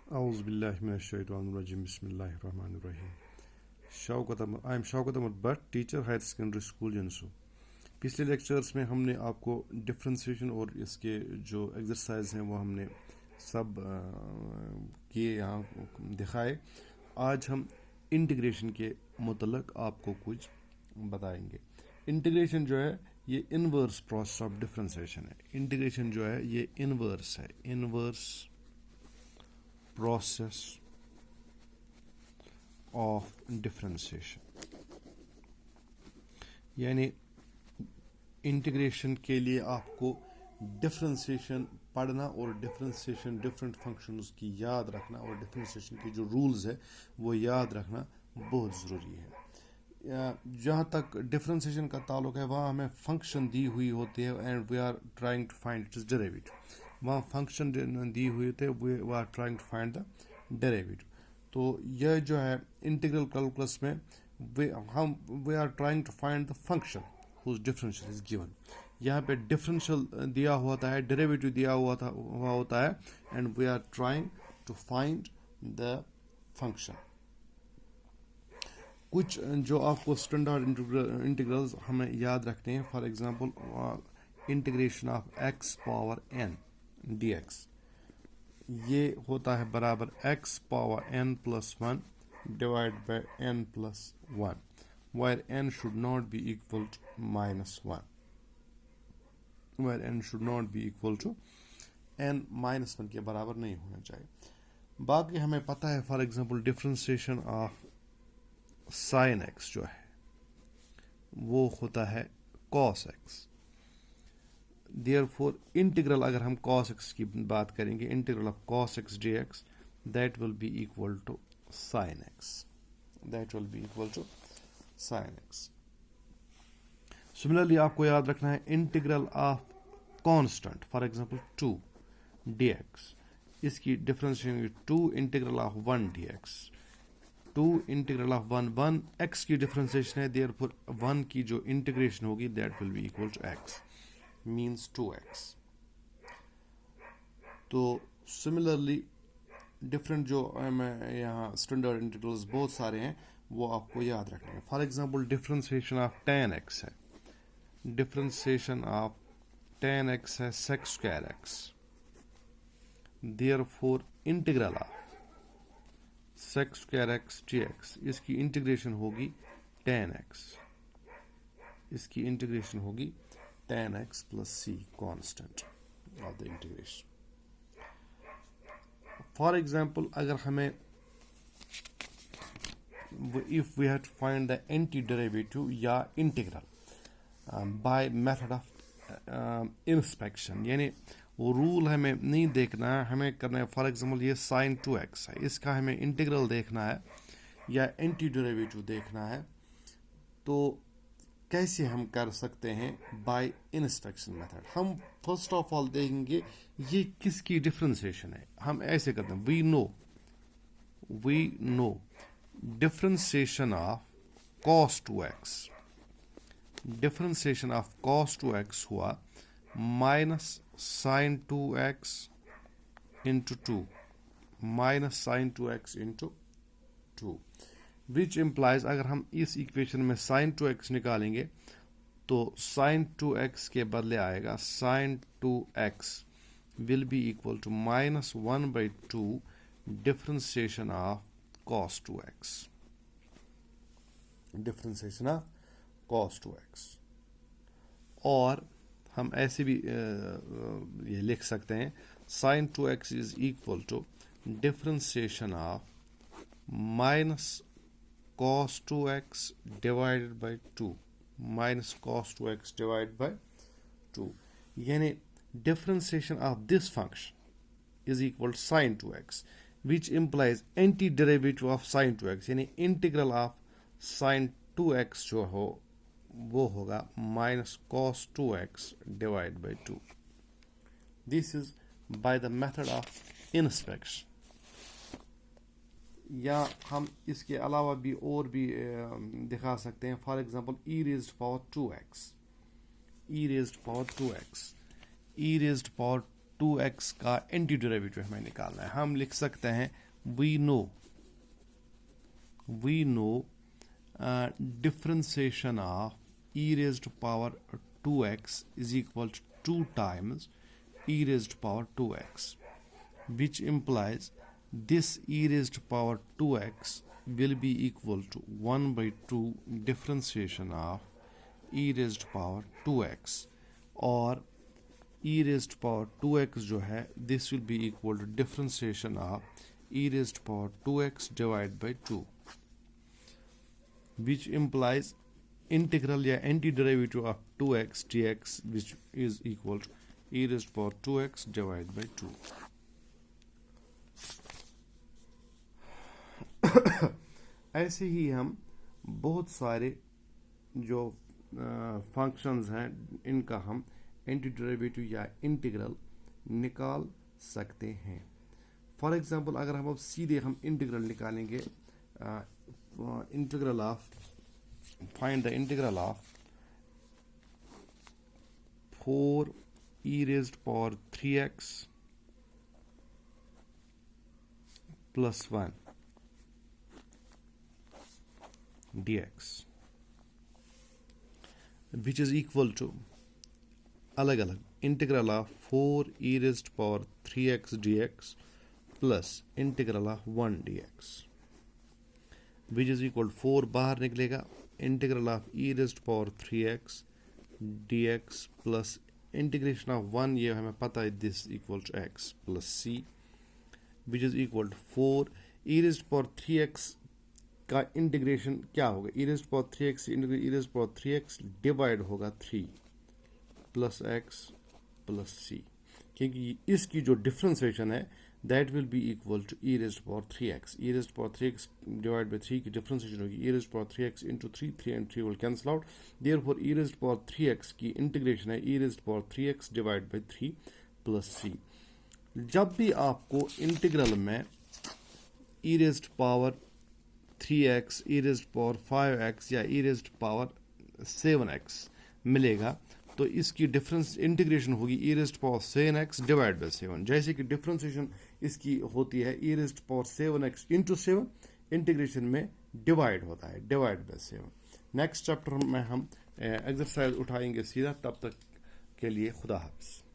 Auzubillahiminash-shaytanir-rajim. Bismillahir-rahmanir-rahim. I am Shaukat Ahmed Bhat, teacher higher secondary school Jansu. पिछले lectures में हमने आपको डिफ्रेंसिएशन और इसके जो एक्सरसाइज हैं वो हमने सब किए, यहाँ दिखाए। आज हम इंटीग्रेशन के मुतल्लिक़ आपको कुछ बताएंगे। इंटीग्रेशन जो है ये इनवर्स प्रोसेस ऑफ डिफ्रेंसिएशन है। इंटीग्रेशन जो है ये इनवर्स है, इनवर्स प्रोसेस ऑफ डिफ्रेंसिएशन। यानी इंटीग्रेशन के लिए आपको डिफ्रेंसिएशन पढ़ना और डिफ्रेंसिएशन डिफरेंट फंक्शंस की याद रखना और डिफ्रेंसिएशन की जो रूल्स है वो याद रखना बहुत ज़रूरी है। जहाँ तक डिफ्रेंसिएशन का ताल्लुक है वहाँ हमें फंक्शन दी हुई होती है and we are trying to find its derivative. वहाँ फंक्शन दी हुई होती है, we are trying to find the derivative. तो यह जो है इंटीग्रल कैलकुलस में we are trying to find the function whose differential is given. यहाँ पे डिफरेंशियल दिया होता है, डेरिवेटिव दिया हुआ होता है and we are trying to find the function. कुछ जो आपको स्टैंडर्ड इंटीग्रल्स हमें याद रखने हैं। For example integration of x power n dx, ये होता है बराबर x power n plus 1 divide by n plus 1, where n should not be equal to minus 1, where n should not be equal to n minus 1 के बराबर नहीं होना चाहिए। बाकी हमें पता है for example differentiation of sine x जो है वो होता है cos x। Therefore इंटीग्रल अगर हम cos x की बात करेंगे, integral of cos x dx that will be equal to sin x, that will be equal to sin x। Similarly आपको याद रखना है integral of constant, for example 2 dx, इसकी differentiation 2 integral of 1 dx, 2 integral of 1 x की differentiation है, therefore 1 की जो integration होगी that will be equal to x, means 2x। तो सिमिलरली डिफरेंट जो यहाँ स्टैंडर्ड इंटीग्रल्स बहुत सारे हैं वो आपको याद रखने हैं। For example differentiation of tan x है, डिफरेंशिएशन ऑफ tan x है sec square x, therefore integral of sec square x dx, इसकी इंटीग्रेशन होगी tan x, इसकी इंटीग्रेशन होगी tan x plus c, constant of the integration। For example अगर हमें if we have to find the antiderivative या integral by method of inspection, यानी वो rule हमें नहीं देखना है, हमें करना है। फॉर एग्जांपल ये sin 2x है, इसका हमें इंटीग्रल देखना है या एंटी देखना है, तो कैसे हम कर सकते हैं? By inspection method. हम फर्स्ट ऑफ ऑल देखेंगे ये किसकी डिफरेंशिएशन है। हम ऐसे करते हैं, we know differentiation of cos 2x, differentiation of cos 2x हुआ minus sin 2x into 2, minus sin 2x into 2, which implies अगर हम इस इक्वेशन में sin 2x निकालेंगे तो sin 2x के बदले आएगा sin 2x will be equal to minus 1/2 differentiation of cos 2x, differentiation of cos 2x। और हम ऐसे भी ये लिख सकते हैं sin 2x is equal to differentiation of minus cos 2x divided by 2, minus cos 2x divided by 2, यानी differentiation of this function is equal to sin 2x, which implies antiderivative of sin 2x, यानी integral of sin 2x जो हो वो होगा minus cos 2x divided by 2। This is by the method of inspection। या हम इसके अलावा भी और भी दिखा सकते हैं। For example e raised power 2x, e raised power 2x, e raised power 2x का एंटी डेरिवेटिव हमें निकालना है। हम लिख सकते हैं we know differentiation of e raised to power 2x is equal to 2 times e raised to power 2x, which implies this e raised to power 2x will be equal to 1 by 2 differentiation of e raised to power 2x, और e raised to power 2x जो है this will be equal to differentiation of e raised to power 2x divided by 2, which implies integral या anti derivative of 2x dx which is equal to e raised to power 2x divided by 2। ऐसे ही हम बहुत सारे जो functions हैं इनका हम anti derivative या इंटीग्रल निकाल सकते हैं। फॉर एग्जांपल अगर हम अब सीधे हम इंटीग्रल निकालेंगे, integral of find the integral of 4 e raised to power 3x plus 1 dx, which is equal to अलग अलग integral of 4 e raised to power 3x dx plus integral of 1 dx, which is equal to 4 बाहर निकलेगा, integral of e raised to power 3x dx plus integration of 1 ये हमें पता है this equal to x plus c, which is equal to 4 e raised to power 3x का integration क्या होगा, e raised to power 3x e raised to power 3x divide होगा 3 plus x plus c, क्योंकि इसकी जो differentiation है that will be equal to e raised to power 3x, e raised to power 3x divided by 3 की differentiation होगी e raised to power 3x into 3 and 3 will cancel out, therefore e raised to power 3x की integration है e raised to power 3x divided by 3 plus c। जब भी आपको integral में e raised to power 3x e raised to power 5x या e raised to power 7x मिलेगा तो इसकी डिफरेंस इंटीग्रेशन होगी e raised to power 7x divide by 7, जैसे कि डिफरेंशिएशन इसकी होती है e raised to power 7x into 7, integration में डिवाइड होता है डिवाइड बाय 7। नेक्स्ट चैप्टर में हम एक्सरसाइज उठाएंगे सीधा, तब तक के लिए खुदा हाफिज़।